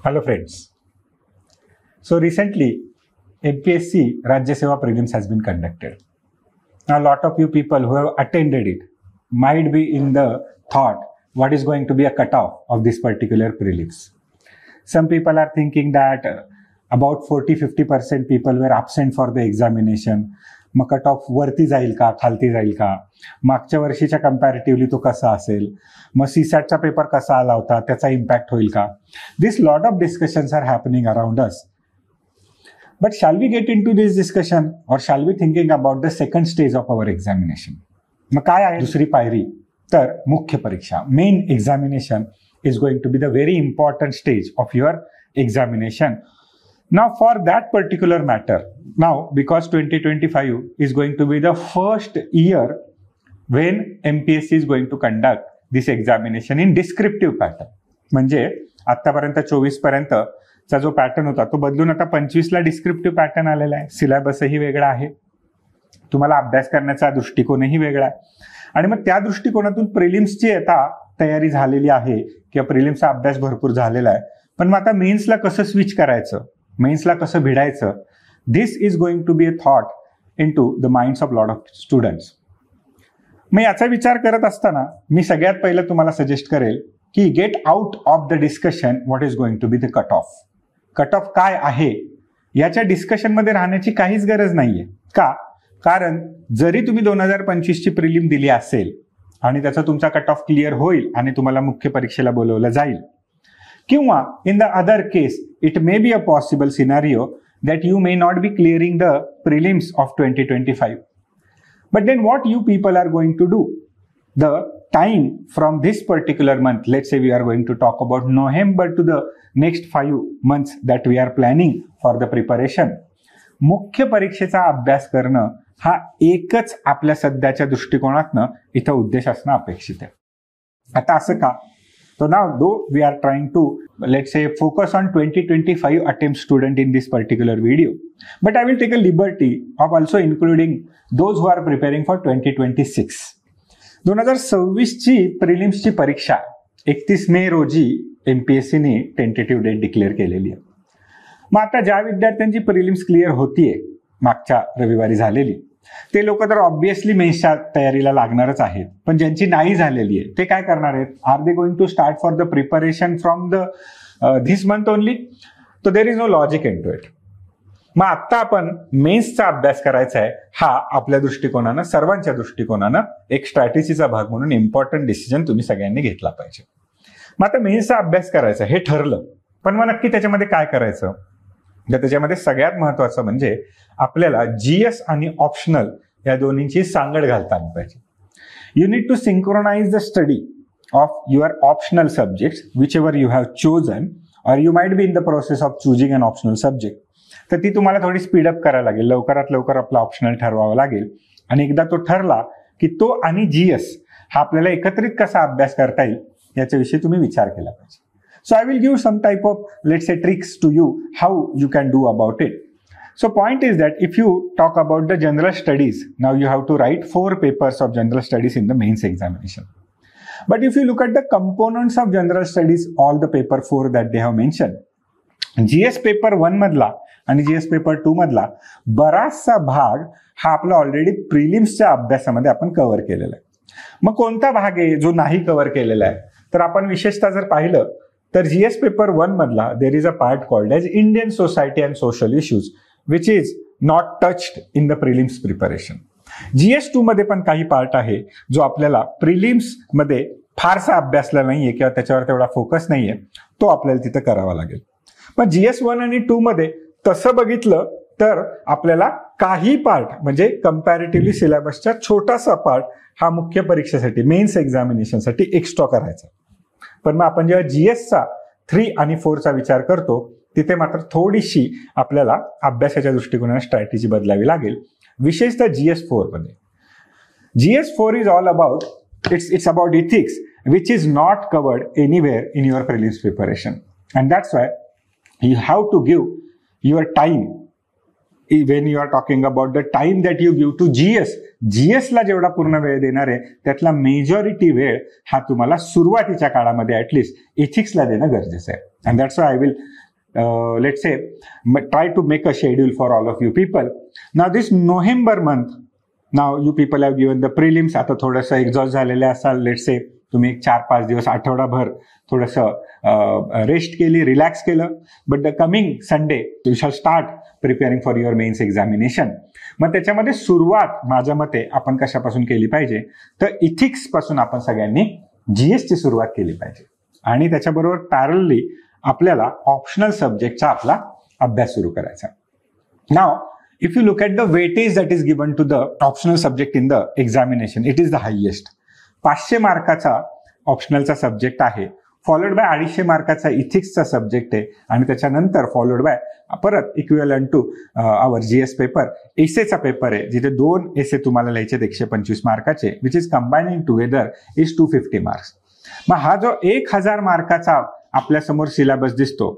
Hello friends. So recently MPSC Rajya Seva Prelims has been conducted. Now a lot of you people who have attended it might be in the thought what is going to be a cutoff of this particular prelims. Some people are thinking that about 40-50% people were absent for the examination. मग cut off वरती जाईल का खालती जाईल का, मागच्या वर्षीच्या comparatively तो कसा असेल, मग सीसॅटचा पेपर कसा आला होता त्याचा इम्पॅक्ट होईल का. This lot of discussions are happening around us. But shall we get into this discussion or shall we thinking about the second stage of our examination. मग काय आहे दुसरी पायरी, तर मुख्य परीक्षा, main examination is going to be the very important stage of your examination. Now for that particular matter, now because 2025 is going to be the first year when MPSC is going to conduct this examination in descriptive pattern. म्हणजे आतापर्यंत 24 पर्यंतचा जो pattern होता तो बदलून आता 25 ला descriptive pattern आलेला आहे. सिलेबसही वेगळा आहे, तुम्हाला अभ्यास करण्याचा दृष्टिकोनही वेगळा आहे, आणि मग त्या दृष्टिकोनातून प्रिलिम्सची आता तयारी झालेली आहे किंवा प्रिलिम्सचा अभ्यास भरपूर झालेला आहे. पण मग आता मेन्सला कसं स्विच करायचं, मेन्सला कसं भिडायचं, this is going to be a thought into the minds of lot of students. मग याचा विचार करत असताना मी सगळ्यात पहिलं तुम्हाला सजेस्ट करेल की get out of the discussion what is going to be the cut off. Cut off काय आहे याच्या डिस्कशनमध्ये राहण्याची काहीच गरज नाहीये. का? कारण जरी तुम्ही 2025 ची प्रिलिम दिली असेल आणि त्याचा तुमचा कट ऑफ क्लिअर होईल आणि तुम्हाला मुख्य परीक्षेला बोलवलं जाईल, किंवा in the other case it may be a possible scenario that you may not be clearing the prelims of 2025. But then what you people are going to do? The time from this particular month, let's say we are going to talk about November to the next 5 months that we are planning for the preparation. मुख्य परीक्षेचा अभ्यास करणं हा एकच आपल्या सध्याच्या दृष्टिकोनातनं इथं उद्देश असणं अपेक्षित आहे. आता असं का? So now though we are trying to, let's say, focus on 2025 attempt student in this particular video, but I will take a liberty of also including those who are preparing for 2026. 2026 ची प्रिलिम्सची परीक्षा 31 मे रोजी MPSCने tentative date declare केलेली आहे. मग आता ज्या विद्यार्थ्यांची prelims clear होतीये मागच्या रविवारी झालेली, ते लोक तर ऑब्व्हियसली मेन्सच्या तयारीला लागणारच आहेत. पण ज्यांची नाही झालेली आहे ते काय करणार आहेत? Are they going to start for the preparation from the this month only? तो there is no logic in to it. मग आता आपण मेन्सचा अभ्यास करायचा आहे, हा आपल्या दृष्टिकोनानं, सर्वांच्या दृष्टिकोनानं एक स्ट्रॅटेजीचा भाग म्हणून इम्पॉर्टंट डिसिजन तुम्ही सगळ्यांनी घेतला पाहिजे. मग आता मेन्सचा अभ्यास करायचा हे ठरलं, पण मग नक्की त्याच्यामध्ये काय करायचं? त्याच्यामध्ये सगळ्यात महत्वाचं म्हणजे आपल्याला जीएस आणि ऑप्शनल या दोन्हींची सांगड घालता आली पाहिजे. You need to synchronise the study of your optional subjects whichever you have chosen, or you might be in the process of choosing an optional subject. तर ती तुम्हाला थोडी स्पीडअप करायला लागेल, लवकरात लवकर आपला ऑप्शनल ठरवावा लागेल. आणि एकदा तो ठरला की तो आणि जीएस हा आपल्याला एकत्रित कसा अभ्यास करता येईल याच्याविषयी तुम्ही विचार केला पाहिजे. So I will give some type of, let's say, tricks to you how you can do about it. So point is that if you talk about the general studies, now you have to write 4 papers of general studies in the mains examination. But if you look at the components of general studies, all the paper 4 that they have mentioned, GS paper 1 मधला आणि GS paper 2 मधला बराचसा भाग हा आपला already प्रिलिम्सच्या अभ्यासामध्ये आपण cover केलेला आहे. मग कोणता भाग आहे जो नाही कव्हर केलेला आहे? तर आपण विशेषतः जर पाहिलं तर जीएस पेपर 1 मधला there is a part called as Indian society and social issues which is not touched in the prelims preparation. GS 2 मध्ये पण काही पार्ट आहे जो आपल्याला प्रिलिम्स मध्ये फारसा अभ्यासला नाहीये किंवा त्याच्यावर तेवढा फोकस नाहीये, तो आपल्याला तिथं करावा लागेल. पण जीएस 1 आणि 2 मध्ये तसं बघितलं तर आपल्याला काही पार्ट म्हणजे कंपॅरेटिव्हली सिलेबसचा छोटासा पार्ट हा मुख्य परीक्षेसाठी, मेन्स एक्झामिनेशनसाठी एक्स्ट्रा करायचा. पण मग आपण जेव्हा जीएसचा 3 आणि 4चा विचार करतो तिथे मात्र थोडीशी आपल्याला अभ्यासाच्या दृष्टिकोनाने स्ट्रॅटेजी बदलावी लागेल, विशेषतः GS4 मध्ये. GS4 is all about, it's about ethics which is not covered anywhere in your prelims preparation, and that's why you have to give your time when you are talking about the time that you give to GS ला जेवढा पूर्ण वेळ देणार आहे त्यातला majority वेळ हा तुम्हाला सुरुवातीच्या काळामध्ये ऍटलिस्ट एथिक्सला देणं गरजेचं आहे. And that's why I will let's say try to make a schedule for all of you people. Now this November month, now you people have given the prelims, आता थोडंसं एक्झॉस्ट झालेले असाल, लेट्स से तुम्ही एक 4-5 दिवस आठवडाभर थोडंसं rest केली, रिलॅक्स केलं, but the coming Sunday you shall start preparing for your mains examination. मग त्याच्यामध्ये सुरुवात माझ्या मते आपण कशापासून केली पाहिजे, तर इथिक्स पासून आपण सगळ्यांनी GSची सुरुवात केली पाहिजे आणि त्याच्याबरोबर पॅरलली आपल्याला ऑप्शनल सब्जेक्टचा आपला अभ्यास सुरू करायचा. Now if you look at the weightage that is given to the optional subject in the examination, it is the highest. 500 मार्काचा ऑप्शनलचा सब्जेक्ट आहे, फॉलोड बाय 250 मार्काचा इथिक्सचा सब्जेक्ट आहे आणि त्याच्यानंतर फॉलोड बाय परत equivalent to our GS paper एसेचा पेपर आहे, जिथे 2 एसे तुम्हाला लिहायचे 125 मार्काचे, which is combining together is 250 marks. मग हा जो 1000 मार्काचा आपल्या समोर सिलेबस दिसतो,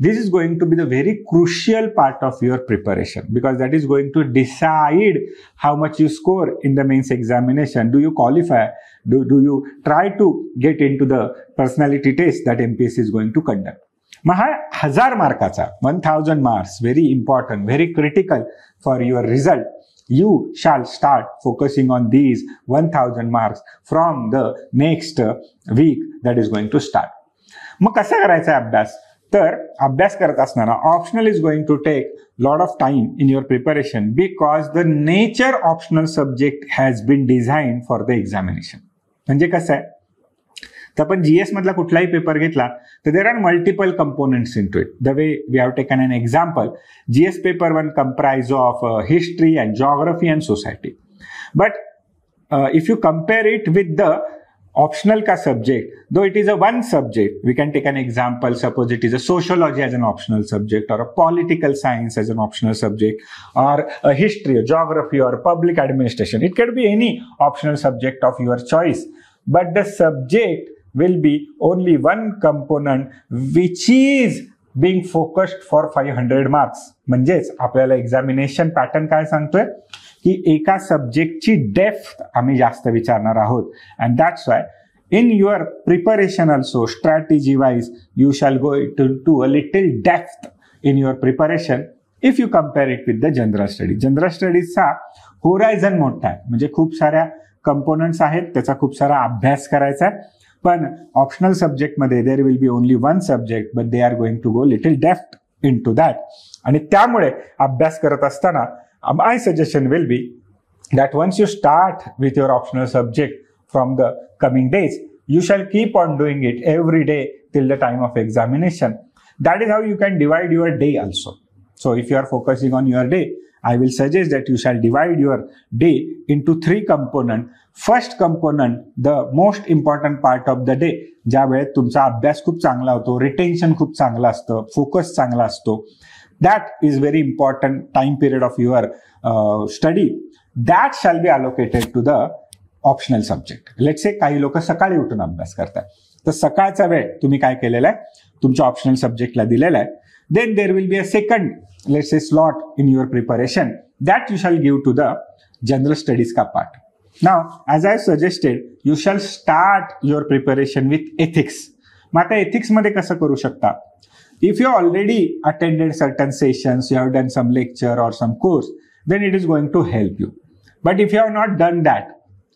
this is going to be the very crucial part of your preparation because that is going to decide how much you score in the mains examination. Do you qualify? Do you try to get into the personality test that MPSC is going to conduct? मग हा 1000 मार्काचा 1000 marks, very important, very critical for your result. You shall start focusing on these 1000 marks from the next week that is going to start. मग कसा करायचा अभ्यास, तर अभ्यास करत असताना optional is going to take lot of time in your preparation because the nature optional subject has been design for the examination. म्हणजे कसं आहे, तर आपण GS मधला कुठलाही पेपर घेतला तर there are multiple components in to it. The way we have taken an example, GS paper 1 comprise of history and geography and society. But if you compare it with the optional ka subject, though it is a one subject, we can take an example, suppose it is a sociology as an optional subject or a political science as an optional subject or a history, a geography or public administration. It can be any optional subject of your choice, but the subject will be only one component which is being focused for 500 marks. म्हणजेच आपल्याला examination pattern काय सांगतोय की एका सब्जेक्टची depth आम्ही जास्त विचारणार आहोत. And that's why in your preparation also strategy wise you shall go to a little depth in your preparation if you compare it with the general studies. General स्टडीजचा horizon मोठा आहे, म्हणजे खूप साऱ्या कंपोनंट्स आहेत, त्याचा खूप सारा अभ्यास करायचा आहे. पण ऑप्शनल सब्जेक्टमध्ये there will be only one subject but they are going to go little depth in to that. आणि त्यामुळे अभ्यास करत असताना my suggestion will be that once you start with your optional subject from the coming days, you shall keep on doing it every day till the time of examination. That is how you can divide your day also. So if you are focusing on your day, I will suggest that you shall divide your day into 3 components. First component, the most important part of the day, ज्या वेळेत तुमचा अभ्यास खूप चांगला होतो, retention खूप चांगलं असतं, फोकस चांगला असतो. That is very important time period of your study. That shall be allocated to the optional subject. Let's say काही लोक सकाळी उठून अभ्यास करतात, तर सकाळचा वेळ तुम्ही काय केलेला आहे, तुमच्या ऑप्शनल सब्जेक्टला दिलेला आहे. Then there will be a second, let's say, slot in your preparation that you shall give to the general studies ka part. Now, as I suggested, you shall start your preparation with ethics. मग आता ethics मध्ये कसं करू शकता, if you already attended certain sessions, you have done some lecture or some course, then it is going to help you. But if you have not done that,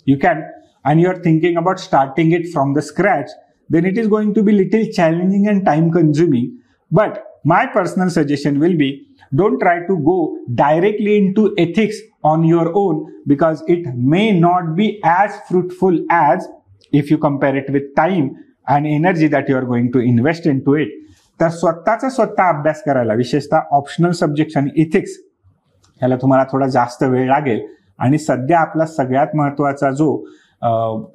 you can, and you are thinking about starting it from the scratch, then it is going to be little challenging and time consuming. But my personal suggestion will be, don't try to go directly into ethics on your own because it may not be as fruitful as if you compare it with time and energy that you are going to invest into it. तर स्वतःचा स्वतः अभ्यास करायला, विशेषतः optional subject आणि ethics, ह्याला तुम्हाला थोडा जास्त वेळ लागेल. आणि सध्या आपला सगळ्यात महत्वाचा जो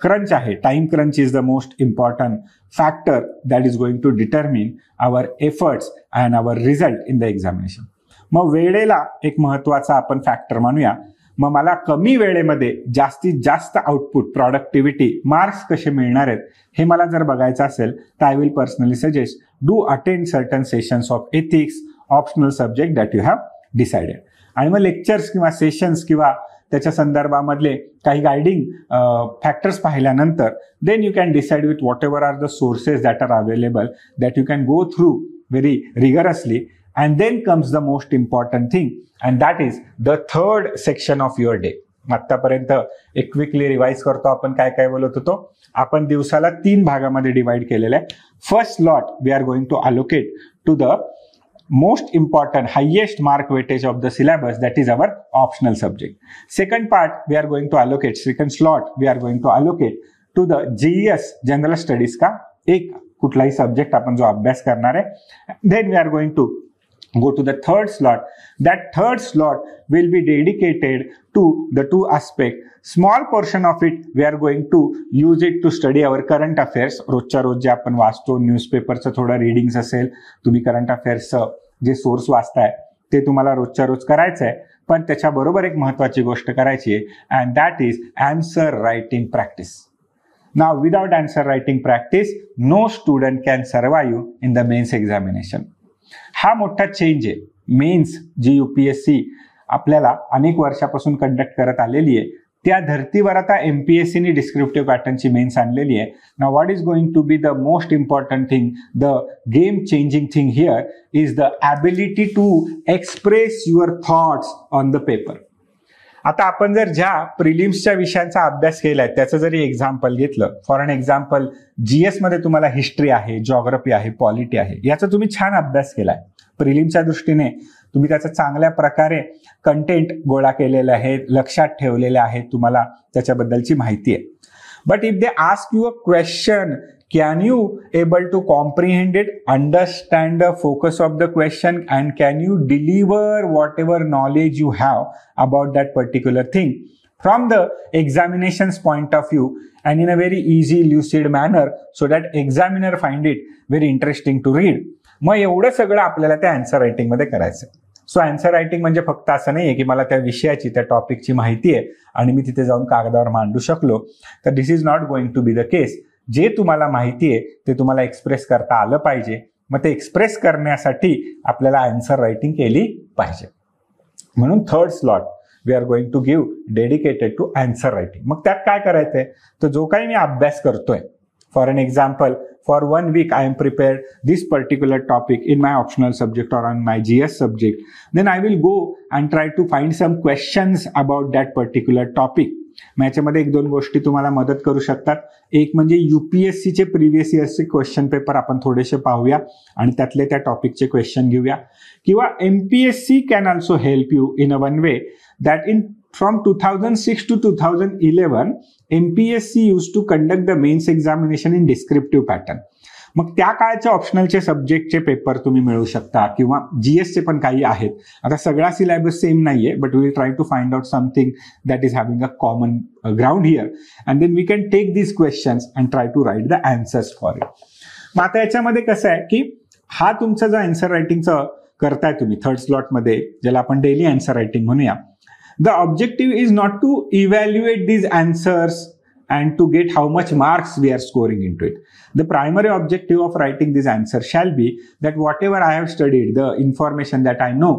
क्रंच आहे, time crunch is the most important factor that is going to determine our efforts and our result in the examination. मग वेळेला एक महत्वाचा आपण फॅक्टर मानूया. मग मला कमी वेळेमध्ये जास्तीत जास्त आउटपुट, प्रॉडक्टिव्हिटी, मार्क्स कसे मिळणार आहेत हे मला जर बघायचं असेल तर I will personally suggest do attend certain sessions of ethics, optional subject that you have decided. आणि मग लेक्चर्स किंवा सेशन्स किंवा त्याच्या संदर्भामधले काही गायडिंग फॅक्टर्स पाहिल्यानंतर then you can decide with whatever are the sources that are available that you can go through very rigorously. And then comes the most important thing, and that is the third section of your day. आतापर्यंत एक quickly revise करतो आपण काय काय बोलत होतो. आपण दिवसाला 3 भागामध्ये डिवाइड केलेलं आहे. First lot we are going to allocate to the most important highest mark weightage of the syllabus, that is our optional subject. Second part we are going to allocate, second slot we are going to allocate to the GES general studies का एक कुठलाही subject आपण जो अभ्यास करणार आहे. Then we are going to go to the third slot. That third slot will be dedicated to the 2 aspects. Small portion of it we are going to use it to study our current affairs. रोजच्या रोज जे आपण वाचतो न्यूजपेपरचं थोडं readings असेल, तुम्ही current अफेअर्सचं जे source वाचताय ते तुम्हाला रोजच्या रोज करायचं आहे. पण त्याच्याबरोबर एक महत्वाची गोष्ट करायची आहे, and that is answer writing practice. Now without answer writing practice no student can survive in the mains examination. हा मोठा चेंज आहे. मेन्स जी UPSC आपल्याला अनेक वर्षापासून कंडक्ट करत आलेली आहे त्या धर्तीवर आता MPSCने डिस्क्रिप्टिव्ह पॅटर्नची मेन्स आणलेली आहे. Now what is going to be the most important thing, the game changing thing here is the ability to express your thoughts on the paper. आता आपण जर ज्या प्रिलिम्सच्या विषयांचा अभ्यास केलाय त्याचं जरी एक्झाम्पल घेतलं, फॉर एन एक्झाम्पल GS मध्ये तुम्हाला हिस्ट्री आहे, जॉग्रफी आहे, पॉलिटी आहे, याचा तुम्ही छान अभ्यास केलाय. प्रिलिमच्या दृष्टीने तुम्ही त्याचा चांगल्या प्रकारे कंटेंट गोळा केलेलं आहे, लक्षात ठेवलेले आहे, तुम्हाला त्याच्याबद्दलची माहिती आहे. But if they ask you a question, can you able to comprehend it, understand the focus of the question, and can you deliver whatever knowledge you have about that particular thing from the examination's point of view and in a very easy lucid manner so that examiner find it very interesting to read. मग एवढं सगळं आपल्याला त्या answer writing मध्ये करायचं. So answer writing म्हणजे फक्त असं नाहीये की मला त्या विषयाची, त्या टॉपिकची माहिती आहे आणि मी तिथे जाऊन कागदावर मांडू शकलो. तर this is not going to be the case. जे तुम्हाला माहिती आहे ते तुम्हाला एक्सप्रेस करता आलं पाहिजे. मग ते एक्सप्रेस करण्यासाठी आपल्याला आन्सर रायटिंग केली पाहिजे. म्हणून third slot we are going to give dedicated to answer writing. मग त्यात काय करायचंय, तर जो काही मी अभ्यास करतोय, for an example for 1 week I am prepared this particular topic in my optional subject or on my GS subject, then I will go and try to find some questions about that particular topic. मग याच्यामध्ये 1-2 गोष्टी तुम्हाला मदत करू शकतात. एक म्हणजे UPSCचे previous इयर्सचे question paper आपण थोडेसे पाहूया आणि त्यातले त्या टॉपिकचे क्वेश्चन घेऊया. किंवा MPSC can also help you in a one way that in from 2006 to 2011 MPSC used to conduct the mains examination in descriptive pattern. मग त्या काळच्या ऑप्शनलचे सब्जेक्टचे पेपर तुम्ही मिळवू शकता किंवा GSचे पण काही आहेत. आता सगळा सिलेबस सेम नाहीये, but we will try to find out something that is having a common ground here and then we can take these questions and try to write the answers for it. मग आता याच्यामध्ये कसं आहे की हा तुमचा जो आन्सर रायटिंगचा करताय तुम्ही थर्ड स्लॉटमध्ये, ज्याला आपण डेली आन्सर रायटिंग म्हणूया, the objective is not to evaluate these answers and to get how much marks we are scoring into it. The primary objective of writing this answer shall be that whatever I have studied, the information that I know,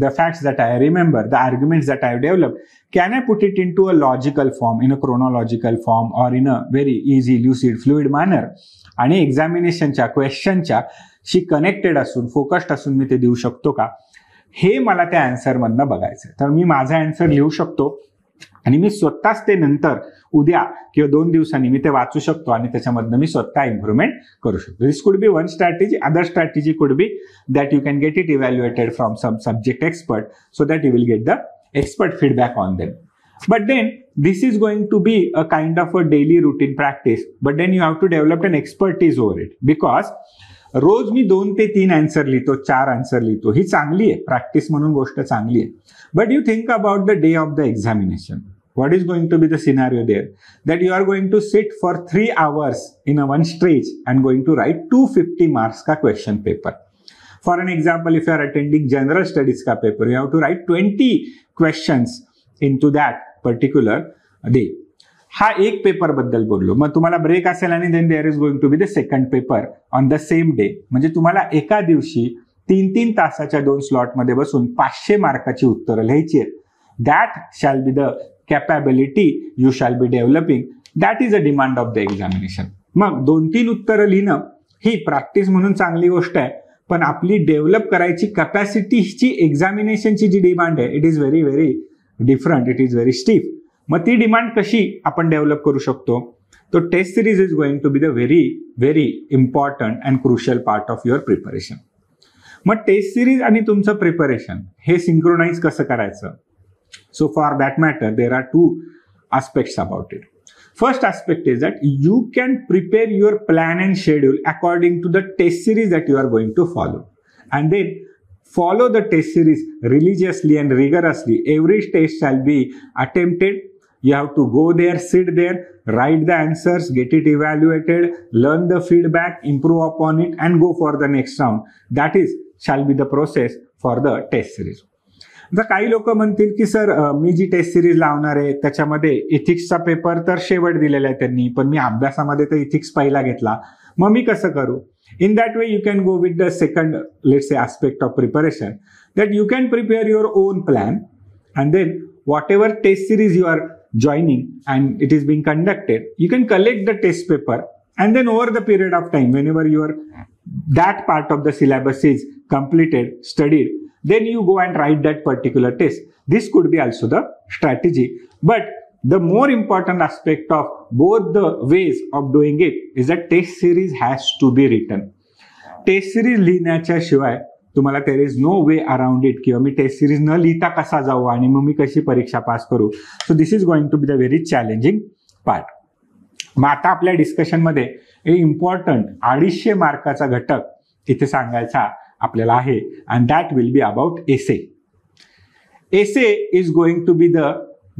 the facts that I remember, the arguments that I have developed, can I put it into a logical form, in a chronological form, or in a very easy, lucid, fluid manner, आणि एक्झामिनेशनच्या क्वेश्चनच्या शी connected असून focused असून मी ते देऊ शकतो का, हे मला त्या आन्सर मधनं बघायचं. तर मी माझा आन्सर लिहू शकतो आणि मी स्वतःच ते नंतर उद्या किंवा 2 दिवसांनी मी ते वाचू शकतो आणि त्याच्यामधनं मी स्वतः इम्प्रुव्हमेंट करू शकतो. This could be one strategy. Other strategy could be that you can get it evaluated from some subject expert so that you will get the expert feedback on them. But then this is going to be a kind of a daily routine practice, but then you have to develop an expertise over it, because रोज मी 2 ते 3 answer लिहितो, 4 answer लिहितो, ही चांगली आहे, practice म्हणून गोष्ट चांगली आहे. But you think about the day of the examination. What is going to be the scenario there? That you are going to sit for 3 hours in a one stretch and going to write 250 marks का question paper. For an example, if you are attending general studies का paper, you have to write 20 questions into that particular day. हा एक paper बद्दल बोललो. मग तुम्हाला break असेल आणि then there is going to be the second paper on the same day. म्हणजे तुम्हाला एका दिवशी 3-3 तासाच्या 2 स्लॉटमध्ये बसून 500 मार्काची उत्तरं लिहायची आहेत. That shall be the capability you shall be developing. That is a demand of the examination. मग 2-3 उत्तरं लिहिणं ही प्रॅक्टिस म्हणून चांगली गोष्ट आहे, पण आपली डेव्हलप करायची कॅपॅसिटीची एक्झामिनेशनची जी डिमांड आहे, it is very very different, it is very stiff. मग ती डिमांड कशी आपण डेव्हलप करू शकतो? तो test series is going to be the very very important and crucial part of your preparation. मग टेस्ट सिरीज आणि तुमचं प्रिपरेशन हे सिंक्रोनाइज कसं करायचं? So for that matter there are 2 aspects about it. First aspect is that you can prepare your plan and schedule according to the test series that you are going to follow, and then follow the test series religiously and rigorously. Every test shall be attempted. You have to go there, sit there, write the answers, get it evaluated, learn the feedback, improve upon it, and go for the next round. That is shall be the process for the test series. आता काही लोक म्हणतील की sir मी जी taste series लावणार आहे त्याच्यामध्ये इथिक्सचा paper तर शेवट दिलेला आहे त्यांनी, पण मी अभ्यासामध्ये तर इथिक्स पहिला घेतला, मग मी कसं करू? In that way you can go with the second let's say aspect of preparation, that you can prepare your own plan, and then whatever test series you are joining and it is being conducted, you can collect the test paper, and then over the period of time, whenever that part of the syllabus is completed, studied, then you go and write that particular test. This could be also the strategy, but the more important aspect of both the ways of doing it is that test series has to be written. Test series लिहिण्याच्या शिवाय तुम्हाला there is no way around it, किंवा मी taste series न लिहिता कसा जाऊ आणि मग मी कशी परीक्षा पास करू. So this is going to be the very challenging part. मग आता आपल्या डिस्कशनमध्ये एक इम्पॉर्टंट 250 मार्काचा घटक इथे सांगायचा आपल्याला आहे, and that will be about essay. Essay is going to be the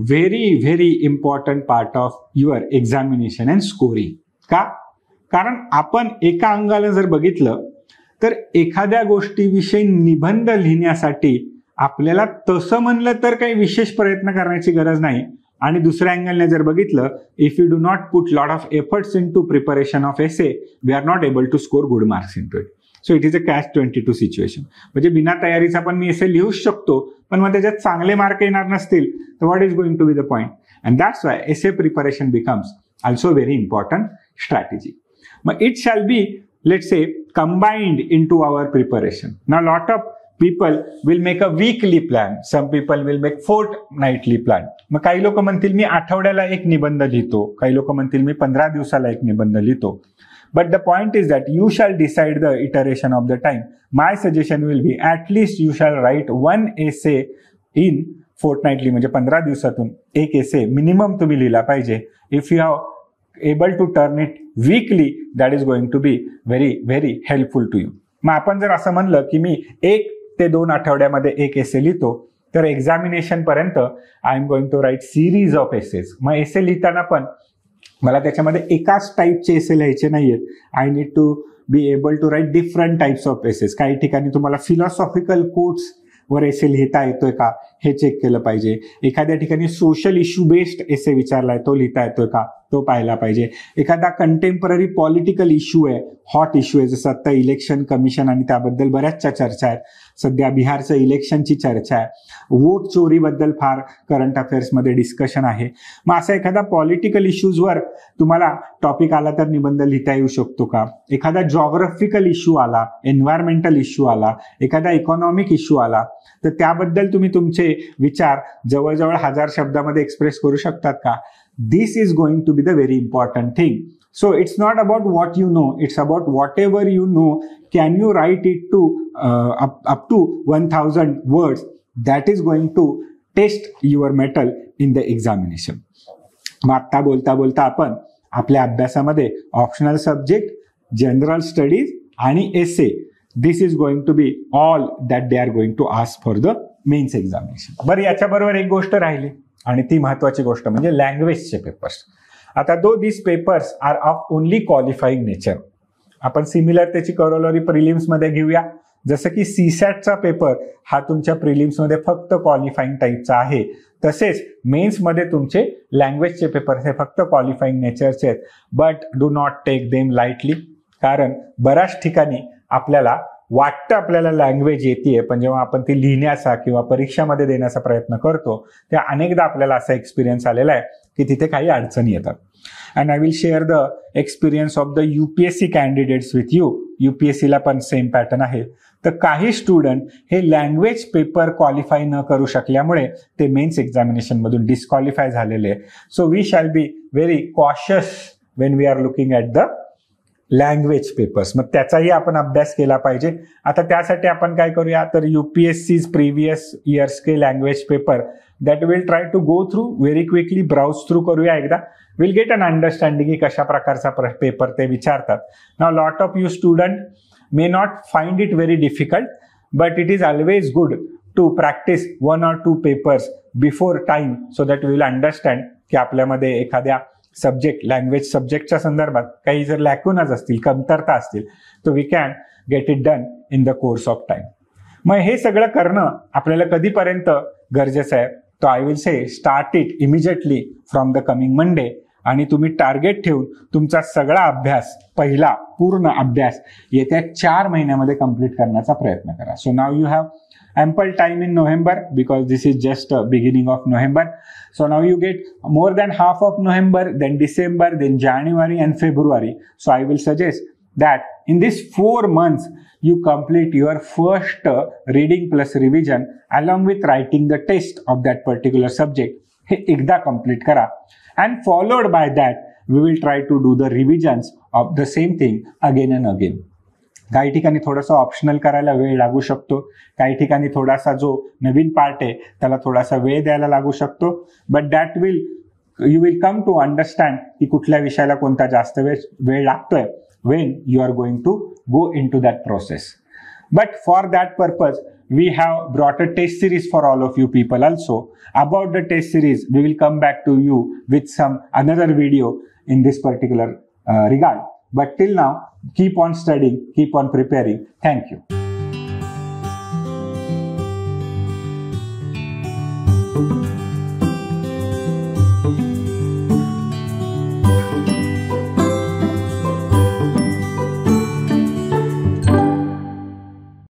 very very important part of your examination and scoring. का? कारण आपण एका अंगाला जर बघितलं तर एखाद्या गोष्टीविषयी निबंध लिहिण्यासाठी आपल्याला तसं म्हणलं तर काही विशेष प्रयत्न करण्याची गरज नाही, आणि दुसऱ्या अँगलने जर बघितलं, if you do not put lot of efforts in to preparation of essay, we are not able to score good marks in to it. So it is a catch-22 situation. म्हणजे बिना तयारीचा पण मी एसे लिहूच शकतो, पण मग त्याच्यात चांगले मार्क येणार नसतील तर what is going to be the point? And that's why essay preparation becomes also very important strategy. मग it shall be let's say combined into our preparation. Now lot of people will make a weekly plan, some people will make fortnightly plan. मग काही लोक म्हणतील मी आठवड्याला एक निबंध लिहितो, काही लोक म्हणतील मी 15 दिवसाला एक निबंध लिहितो. But the point is that you shall decide the iteration of the time. My suggestion will be at least you shall write one essay in fortnightly, म्हणजे 15 दिवसातून एक essay minimum तुम्ही लिहिला पाहिजे. If you have able to turn it weekly, that is going to be very very helpful to you. मग आपण जर असं म्हणलं की मी 1 ते 2 आठवड्यामध्ये एक एसे लिहितो, तर एक्झामिनेशन पर्यंत I am going to write series of essays. मग एसे लिहिताना पण मला त्याच्यामध्ये एकाच टाईपचे एसे लिहायचे नाहीयेत. I need to be able to write different types of essays. काही ठिकाणी तुम्हाला फिलॉसॉफिकल कोट्स वर एसे लिहिता येतोय का हे चेक केलं पाहिजे. एखाद्या ठिकाणी सोशल इश्यू बेस्ड एसे विचारलाय, तो लिहिता येतोय का तो पाहायला पाहिजे. एखादा कंटेम्पररी पॉलिटिकल इश्यू आहे, हॉट इश्यू आहे, जसं आता इलेक्शन कमिशन आणि त्याबद्दल बऱ्याचशा चर्चा आहेत. सध्या बिहारचं इलेक्शनची चर्चा आहे, वोट चोरीबद्दल फार करंट अफेअर्समध्ये डिस्कशन आहे. मग असा एखादा पॉलिटिकल इश्यूजवर तुम्हाला टॉपिक आला तर निबंध लिहिता येऊ शकतो का? एखादा जॉग्राफिकल इश्यू आला, एन्व्हायरमेंटल इश्यू आला, एखादा इकॉनॉमिक इश्यू आला, तर त्याबद्दल तुम्ही तुमचे विचार जवळजवळ 1000 शब्दामध्ये एक्सप्रेस करू शकतात का? This is going to be the very important thing. So it's not about what you know, it's about whatever you know, can you write it to up to 1000 words. That is going to test your mettle in the examination. मग आता बोलता बोलता आपण आपल्या अभ्यासामध्ये optional subject, general studies आणि essay, this is going to be all that they are going to ask for the mains examination. बरं, याच्याबरोबर एक गोष्ट राहिली आणि ती महत्वाची गोष्ट म्हणजे लँग्वेजचे पेपर्स. आता though this papers are of only qualifying nature, आपण सिमिलर त्याची करोलरी प्रिलिम्समध्ये घेऊया. जसं की सीसॅटचा पेपर हा तुमच्या प्रिलिम्समध्ये फक्त क्वालिफाईंग टाईपचा आहे, तसेच मेन्समध्ये तुमचे लँग्वेजचे पेपर्स हे फक्त क्वालिफाईंग नेचरचे आहेत. But do not take them lightly, कारण बऱ्याच ठिकाणी आपल्याला वाटतं आपल्याला लँग्वेज येते, पण जेव्हा आपण ती लिहिण्याचा किंवा परीक्षामध्ये देण्याचा प्रयत्न करतो तेव्हा अनेकदा आपल्याला असा एक्सपिरियन्स आलेला आहे की तिथे काही अडचणी येतात. And I will share the experience of the UPSC candidates with you. UPSCला पण सेम पॅटर्न आहे. तर काही स्टुडंट हे लँग्वेज पेपर क्वालिफाय न करू शकल्यामुळे ते मेन्स एक्झामिनेशनमधून डिस्क्वालिफाय झालेले. So we shall be very cautious when we are looking at the language papers. मग त्याचाही आपण अभ्यास केला पाहिजे. आता त्यासाठी आपण काय करूया, तर UPSC's प्रिव्हियस इयर्स के language paper that will try to go through very quickly, browse through करूया एकदा. विल गेट अन अंडरस्टँडिंग की कशा प्रकारचा पेपर ते विचारतात. Now lot of you student may not find it very difficult, but it is always good to practice 1 or 2 papers before time so that we will understand की आपल्यामध्ये एखाद्या subject, language सब्जेक्टच्या संदर्भात काही जर लॅक्युनाज असतील, कमतरता असतील, तर we can get it done in the course of time. मग हे सगळं करणं आपल्याला कधीपर्यंत गरजेचं आहे, तर I will say start it immediately from the coming Monday. आणि तुम्ही टार्गेट ठेवून तुमचा सगळा अभ्यास, पहिला पूर्ण अभ्यास येत्या 4 महिन्यामध्ये कंप्लीट करण्याचा प्रयत्न करा. So now you have ample time in November because this is just beginning of November. So now you get more than half of November, then December, then January and February. So I will suggest that in these 4 months you complete your first reading plus revision along with writing the test of that particular subject. हे एकदा complete करा. And followed by that, we will try to do the revisions of the same thing again and again. काही ठिकाणी थोडासा optional करायला वेळ लागू शकतो, काही ठिकाणी थोडासा जो नवीन पार्ट आहे त्याला थोडासा वेळ द्यायला लागू शकतो. But that will you will come to understand की कुठल्या विषयाला कोणता जास्त वेळ लागतोय when you are going to go into that process. But for that purpose, we have brought a test series for all of you people also. About the test series, we will come back to you with some another video in this particular regard. But till now, keep on studying, keep on preparing. Thank you.